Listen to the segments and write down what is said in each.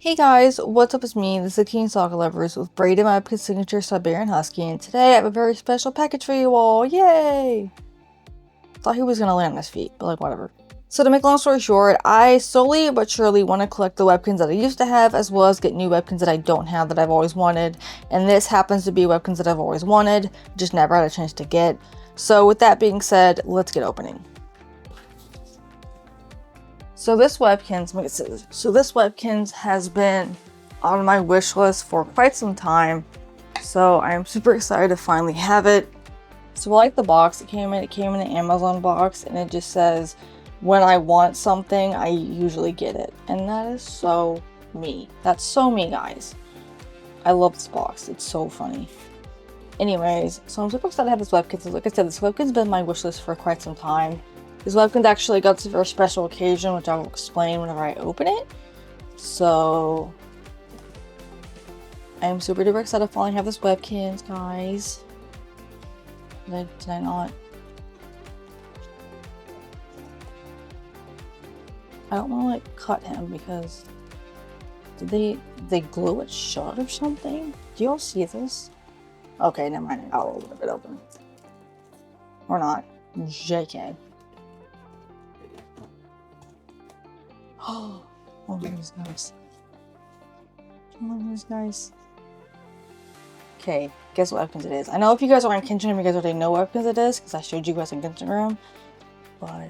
Hey guys, what's up? It's me, the 16 Soccer Lovers, with Braden, my Webkinz signature Trayber and Husky, and today I have a very special package for you all. Yay! Thought he was gonna land on his feet, but like whatever. So to make a long story short, I slowly but surely want to collect the Webkinz that I used to have, as well as get new Webkinz that I don't have that I've always wanted. And this happens to be Webkinz that I've always wanted, just never had a chance to get. So with that being said, let's get opening. So this Webkinz has been on my wish list for quite some time. So I am super excited to finally have it. So I like the box it came in. It came in an Amazon box, and it just says, when I want something, I usually get it. And that is so me. That's so me, guys. I love this box. It's so funny. Anyways, so I'm super excited to have this Webkinz. Like I said, this Webkinz has been on my wish list for quite some time. This Webkinz actually got to a very special occasion, which I will explain whenever I open it. So I am super duper excited to finally have this Webkinz, guys. Did I not? I don't want to like cut him because did they glue it shut or something? Do y'all see this? Okay, never mind. I'll leave it open. Or not. JK. Oh, these guys. These guys. Okay, guess what Webkinz it is. I know if you guys are on Instagram, you guys already know what Webkinz it is because I showed you guys on Instagram. But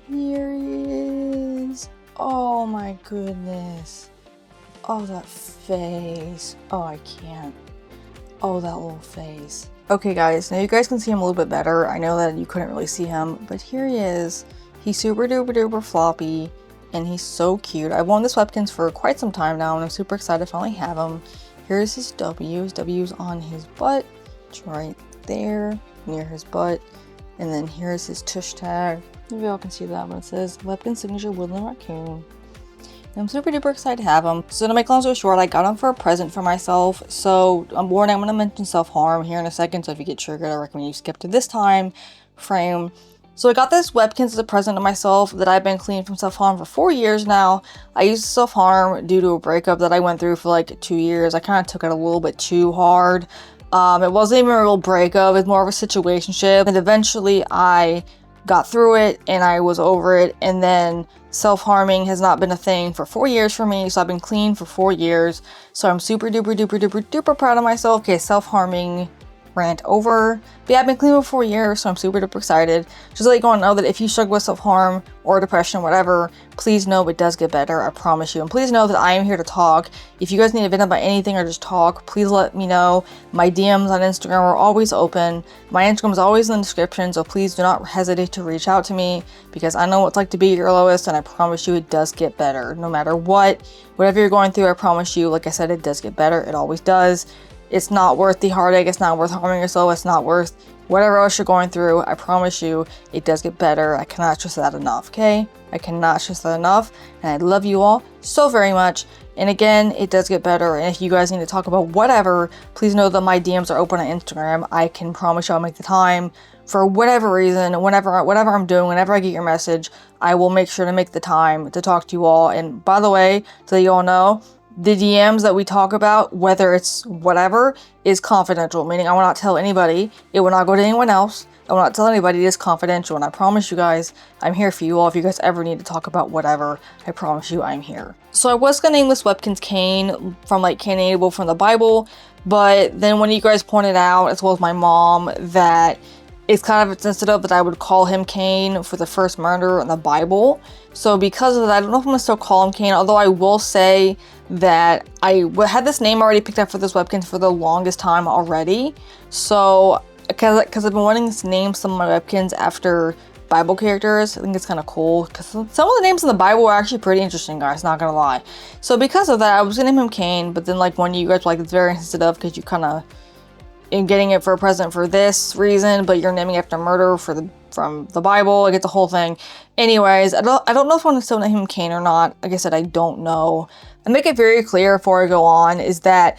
here he is. Oh my goodness. Oh, that face. Oh, I can't. Oh, that little face. Okay guys, now you guys can see him a little bit better. I know that you couldn't really see him, but here he is. He's super duper duper floppy, and he's so cute. I've worn this Webkinz for quite some time now, and I'm super excited to finally have him. Here's his W. His W's on his butt. It's right there, near his butt. And then here's his tush tag. Maybe y'all can see that, but it says Webkinz signature Woodland Raccoon. I'm super duper excited to have them. So to make a long story short, I got them for a present for myself. So I'm going to mention self-harm here in a second. So if you get triggered, I recommend you skip to this time frame. So I got this Webkinz as a present to myself that I've been clean from self-harm for 4 years now. I used self-harm due to a breakup that I went through for like 2 years. I kind of took it a little bit too hard. It wasn't even a real breakup. It was more of a situationship. And eventually I got through it and I was over it, and then self-harming has not been a thing for 4 years for me, so I've been clean for 4 years. So I'm super duper duper duper duper proud of myself. Okay, self-harming rant over. But yeah, I've been clean for 4 years, so I'm super duper excited. Just to let you all know that if you struggle with self-harm or depression, whatever, please know it does get better, I promise you. And please know that I am here to talk. If you guys need to vent about anything or just talk, please let me know. My DMs on Instagram are always open. My Instagram is always in the description, so please do not hesitate to reach out to me, because I know what it's like to be your lowest, and I promise you it does get better. No matter what, whatever you're going through, I promise you, like I said, it does get better. It always does. It's not worth the heartache. It's not worth harming yourself. It's not worth whatever else you're going through. I promise you, it does get better. I cannot stress that enough, okay? I cannot stress that enough. And I love you all so very much. And again, it does get better. And if you guys need to talk about whatever, please know that my DMs are open on Instagram. I can promise you I'll make the time for whatever reason, whatever I'm doing, whenever I get your message, I will make sure to make the time to talk to you all. And by the way, so you all know, the DMs that we talk about, whether it's whatever, is confidential, meaning I will not tell anybody. It will not go to anyone else. I will not tell anybody. It is confidential, and I promise you guys, I'm here for you all. If you guys ever need to talk about whatever, I promise you I'm here. So I was going to name this Webkinz Cain from like Cain and Abel from the Bible, but then when you guys pointed out, as well as my mom, that it's kind of insensitive that I would call him Cain for the first murder in the Bible. So because of that, I don't know if I'm going to still call him Cain, although I will say that I had this name already picked up for this Webkinz for the longest time already. So, because I've been wanting to name some of my Webkinz after Bible characters, I think it's kind of cool, because some of the names in the Bible are actually pretty interesting, guys, not gonna lie. So because of that, I was gonna name him Cain, but then like one of you guys were like, it's very insensitive because you kind of in getting it for a present for this reason, but you're naming after murder from the Bible. Like, it's a whole thing. Anyways, I don't know if I want to still name him Cain or not. Like I said, I don't know. I make it very clear before I go on is that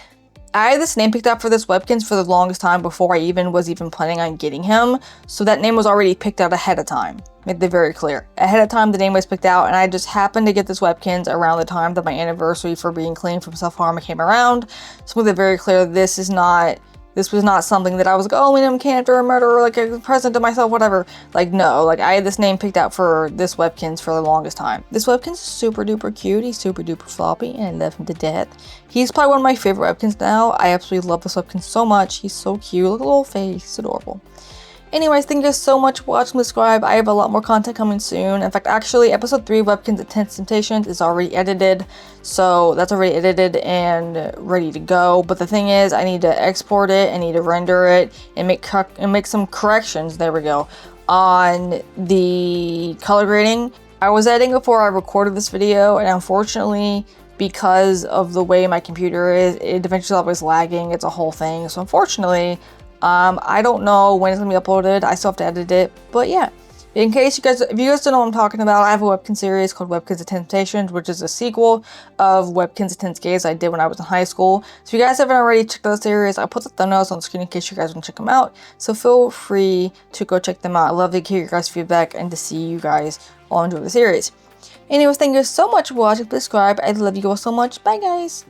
I had this name picked out for this Webkinz for the longest time before I was planning on getting him. So that name was already picked out ahead of time. Make that very clear. Ahead of time, the name was picked out, and I just happened to get this Webkinz around the time that my anniversary for being clean from self-harm came around. So make it very clear, this was not something that I was like, oh, I'm cancer or murder, or like a present to myself, whatever. Like, no, like I had this name picked out for this Webkinz for the longest time. This Webkinz is super duper cute. He's super duper floppy, and I love him to death. He's probably one of my favorite Webkinz now. I absolutely love this Webkinz so much. He's so cute. Look at the little face. He's adorable. Anyways, thank you guys so much for watching. Subscribe. I have a lot more content coming soon. In fact, actually, episode 3 of Webkinz Intense Temptations is already edited. So that's already edited and ready to go. But the thing is, I need to export it, I need to render it, and make some corrections, there we go, on the color grading. I was editing before I recorded this video, and unfortunately, because of the way my computer is, it eventually always lagging. It's a whole thing. So unfortunately, I don't know when it's gonna be uploaded. I still have to edit it, but yeah. In case if you guys don't know what I'm talking about, I have a Webkinz series called Webkinz Intense Temptations, which is a sequel of Webkinz Intense Gaze I did when I was in high school. So if you guys haven't already checked out the series, I'll put the thumbnails on the screen in case you guys want to check them out. So feel free to go check them out. I love to hear your guys' feedback and to see you guys all enjoy the series. Anyways, thank you so much for watching. Subscribe. I love you all so much. Bye, guys.